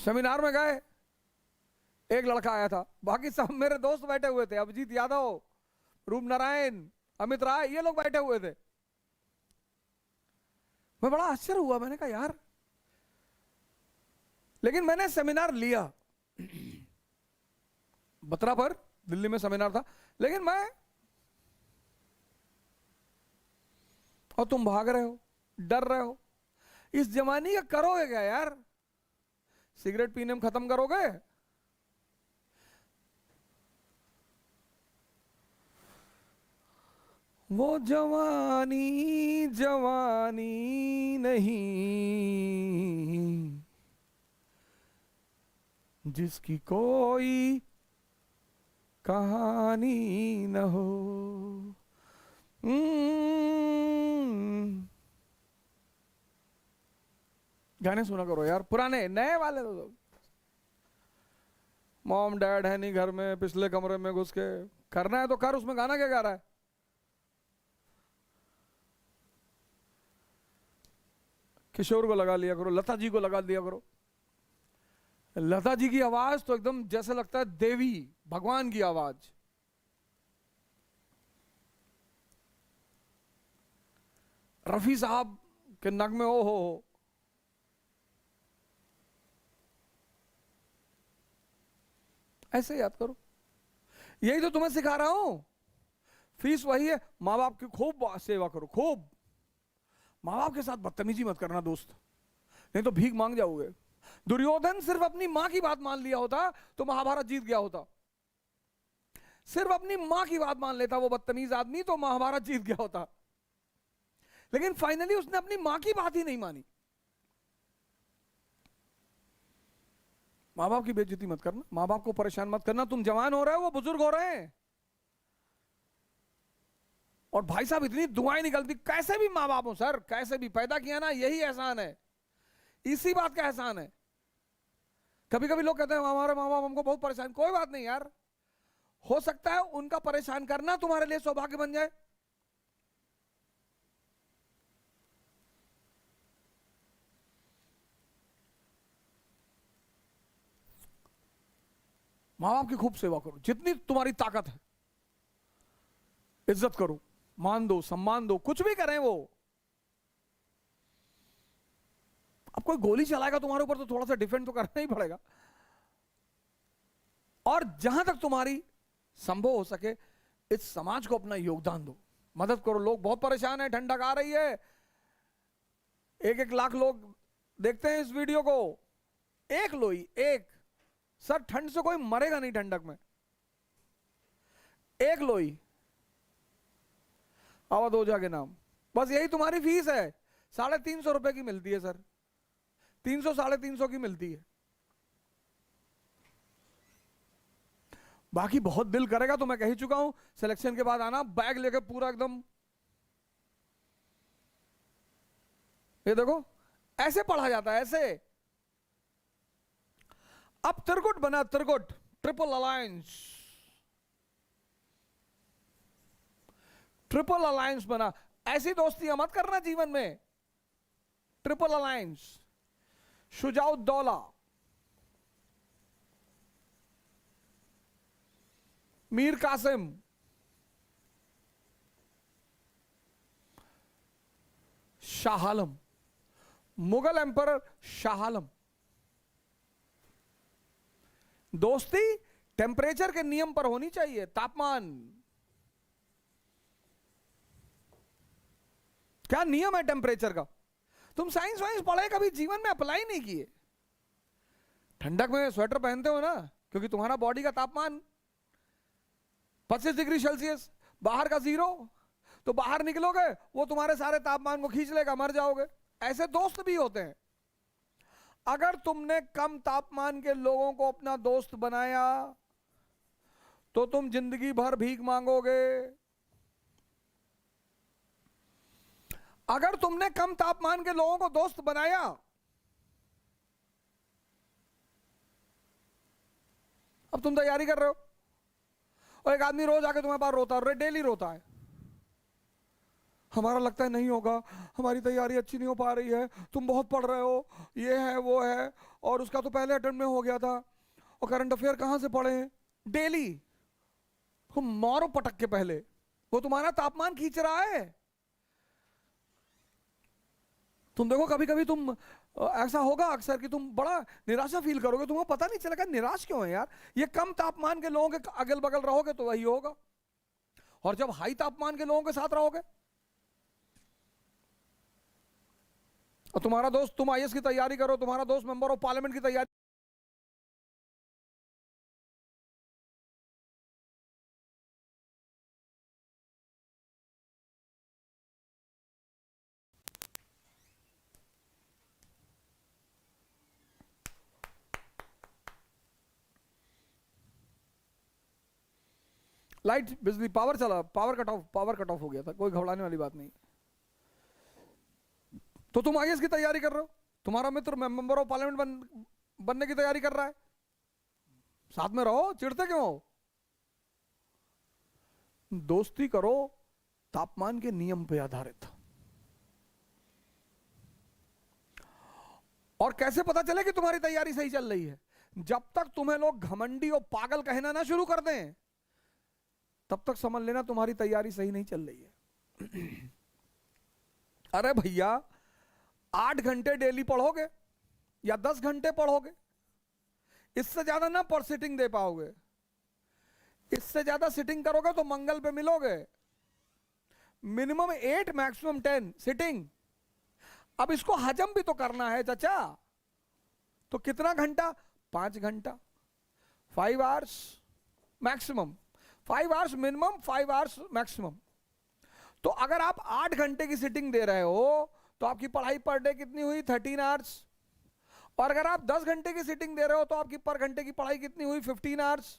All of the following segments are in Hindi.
सेमिनार में गए, एक लड़का आया था, बाकी सब मेरे दोस्त बैठे हुए थे, अभिजीत यादव, रूप नारायण, अमित राय, ये लोग बैठे हुए थे। मैं बड़ा आश्चर्य हुआ, मैंने कहा यार, लेकिन मैंने सेमिनार लिया। बत्रा पर दिल्ली में सेमिनार था, लेकिन मैं, और तुम भाग रहे हो, डर रहे हो, इस जवानी का करोगे क्या यार? सिगरेट पीने में खत्म करोगे? वो जवानी जवानी नहीं जिसकी कोई कहानी न हो। गाने सुना करो यार, पुराने, नए वाले तो मॉम डैड है नहीं घर में, पिछले कमरे में घुस के करना है तो कर, उसमें गाना क्या गा रहा है? किशोर को लगा लिया करो, लता जी को लगा दिया करो। लता जी की आवाज तो एकदम जैसे लगता है देवी भगवान की आवाज। रफी साहब के नगमे, ओ हो, ऐसे याद करो। यही तो तुम्हें सिखा रहा हूं। फीस वही है, माँ बाप की खूब सेवा करो, खूब। माँ बाप के साथ बदतमीजी मत करना दोस्त, नहीं तो भीख मांग जाओगे। दुर्योधन सिर्फ अपनी मां की बात मान लिया होता तो महाभारत जीत गया होता। सिर्फ अपनी मां की बात मान लेता वो बदतमीज आदमी तो महाभारत जीत गया होता। लेकिन फाइनली उसने अपनी मां की बात ही नहीं मानी। मां बाप की बेइज्जती मत करना, मां बाप को परेशान मत करना। तुम जवान हो रहे हो, वो बुजुर्ग हो रहे हैं। और भाई साहब इतनी दुआएं निकलती, कैसे भी मां बाप हो सर, कैसे भी पैदा किया ना, यही एहसान है, इसी बात का एहसान है। कभी कभी लोग कहते हैं हमारे माँ बाप हमको बहुत परेशान, कोई बात नहीं यार, हो सकता है उनका परेशान करना तुम्हारे लिए सौभाग्य बन जाए। मां बाप की खूब सेवा करो, जितनी तुम्हारी ताकत है। इज्जत करो, मान दो, सम्मान दो, कुछ भी करें वो। अब कोई गोली चलाएगा तुम्हारे ऊपर तो थोड़ा सा डिफेंड तो करना ही पड़ेगा। और जहां तक तुम्हारी संभव हो सके इस समाज को अपना योगदान दो, मदद करो। लोग बहुत परेशान हैं, ठंडक आ रही है, 1-1 लाख लोग देखते हैं इस वीडियो को। एक लोई, एक, सर ठंड से कोई मरेगा नहीं ठंडक में। एक लोई अवध ओझा के नाम, बस यही तुम्हारी फीस है। 350 रुपए की मिलती है सर, 300 350 की मिलती है। बाकी बहुत दिल करेगा तो मैं कह ही चुका हूं, सिलेक्शन के बाद आना बैग लेके पूरा एकदम। ये देखो ऐसे पढ़ा जाता है, ऐसे। अब त्रिकुट बना, Trikut, triple alliance, triple alliance बना। ऐसी दोस्तियां मत करना जीवन में। Triple alliance, Shujauddaula, Mir Qasim, Shah Alam, Mughal emperor Shah Alam. दोस्ती टेम्परेचर के नियम पर होनी चाहिए, तापमान। क्या नियम है टेम्परेचर का? तुम साइंस वाइंस पढ़े, कभी जीवन में अप्लाई नहीं किए। ठंडक में स्वेटर पहनते हो ना, क्योंकि तुम्हारा बॉडी का तापमान 25 डिग्री सेल्सियस, बाहर का 0, तो बाहर निकलोगे वो तुम्हारे सारे तापमान को खींच लेगा, मर जाओगे। ऐसे दोस्त भी होते हैं। अगर तुमने कम तापमान के लोगों को अपना दोस्त बनाया तो तुम जिंदगी भर भीख मांगोगे। अगर तुमने कम तापमान के लोगों को दोस्त बनाया, अब तुम तैयारी कर रहे हो और एक आदमी रोज आके तुम्हारे पास रोता है, डेली रोता है, हमारा लगता है नहीं होगा, हमारी तैयारी अच्छी नहीं हो पा रही है, तुम बहुत पढ़ रहे हो, ये है वो है, और उसका तो पहले अटेम्प्ट में हो गया था, और करंट अफेयर कहाँ से पढ़े? डेली तुम मारो पटक के पहले, वो तुम्हारा तापमान खींच रहा है। तुम देखो कभी कभी तुम ऐसा होगा अक्सर कि तुम बड़ा निराशा फील करोगे, तुम्हें पता नहीं चलेगा निराश क्यों है यार। ये कम तापमान के लोगों के अगल बगल रहोगे तो वही होगा, और जब हाई तापमान के लोगों के साथ रहोगे, और तुम्हारा दोस्त, तुम आईएएस की तैयारी करो, तुम्हारा दोस्त मेंबर ऑफ पार्लियामेंट की तैयारी, लाइट बिजली पावर चला, पावर कट ऑफ हो गया था, कोई घबराने वाली बात नहीं। तो तुम आईएएस की तैयारी कर रहे हो, तुम्हारा मित्र मेंबर ऑफ पार्लियामेंट बनने की तैयारी कर रहा है, साथ में रहो, चिढ़ते क्यों हो? दोस्ती करो तापमान के नियम पे आधारित। और कैसे पता चले कि तुम्हारी तैयारी सही चल रही है? जब तक तुम्हें लोग घमंडी और पागल कहना ना शुरू कर दें, तब तक समझ लेना तुम्हारी तैयारी सही नहीं चल रही है। अरे भैया 8 घंटे डेली पढ़ोगे या 10 घंटे पढ़ोगे, इससे ज्यादा ना पर सिटिंग दे पाओगे। इससे ज्यादा सिटिंग करोगे तो मंगल पे मिलोगे। Minimum 8 maximum 10 sitting. अब इसको हजम भी तो करना है चाचा, तो कितना घंटा? 5 घंटा, 5 hours maximum, 5 hours minimum, 5 hours maximum. तो अगर आप 8 घंटे की सिटिंग दे रहे हो तो आपकी पढ़ाई पर डे कितनी हुई? 13 आवर्स। और अगर आप 10 घंटे की सिटिंग दे रहे हो तो आपकी पर घंटे की पढ़ाई कितनी हुई? 15 आवर्स।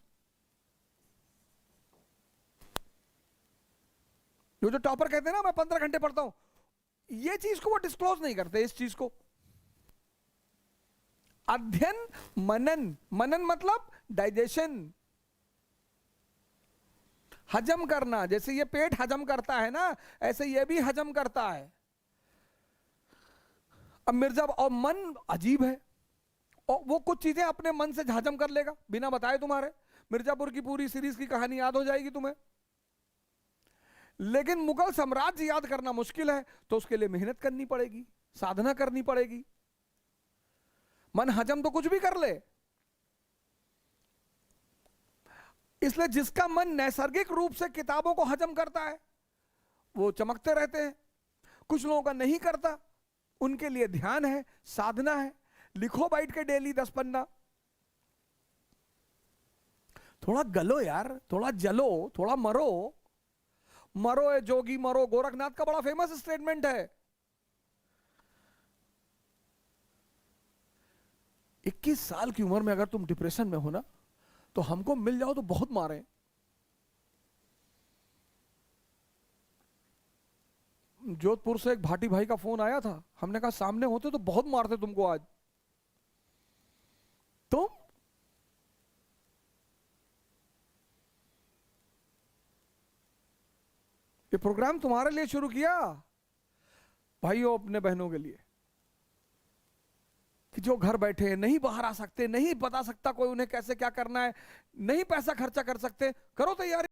जो टॉपर कहते हैं ना मैं 15 घंटे पढ़ता हूं, ये चीज को वो डिस्क्लोज नहीं करते। इस चीज को अध्ययन मनन, मनन मतलब डाइजेशन, हजम करना। जैसे ये पेट हजम करता है ना, ऐसे ये भी हजम करता है। अब मिर्जा और मन अजीब है, और वो कुछ चीजें अपने मन से हजम कर लेगा बिना बताए। तुम्हारे मिर्जापुर की पूरी सीरीज की कहानी याद हो जाएगी तुम्हें, लेकिन मुगल साम्राज्य याद करना मुश्किल है, तो उसके लिए मेहनत करनी पड़ेगी, साधना करनी पड़ेगी। मन हजम तो कुछ भी कर ले, इसलिए जिसका मन नैसर्गिक रूप से किताबों को हजम करता है वो चमकते रहते हैं। कुछ लोगों का नहीं करता, उनके लिए ध्यान है, साधना है। लिखो बैठ के डेली 10 पन्ना, थोड़ा गलो यार, थोड़ा जलो, थोड़ा मरो। मरो ए जोगी मरो, गोरखनाथ का बड़ा फेमस स्टेटमेंट है। 21 साल की उम्र में अगर तुम डिप्रेशन में हो ना, तो हमको मिल जाओ तो बहुत मारे। जोधपुर से एक भाटी भाई का फोन आया था, हमने कहा सामने होते तो बहुत मारते तुमको आज। तुम ये प्रोग्राम तुम्हारे लिए शुरू किया भाइयों, अपने बहनों के लिए, कि जो घर बैठे नहीं बाहर आ सकते, नहीं बता सकता कोई उन्हें कैसे क्या करना है, नहीं पैसा खर्चा कर सकते, करो तैयारी।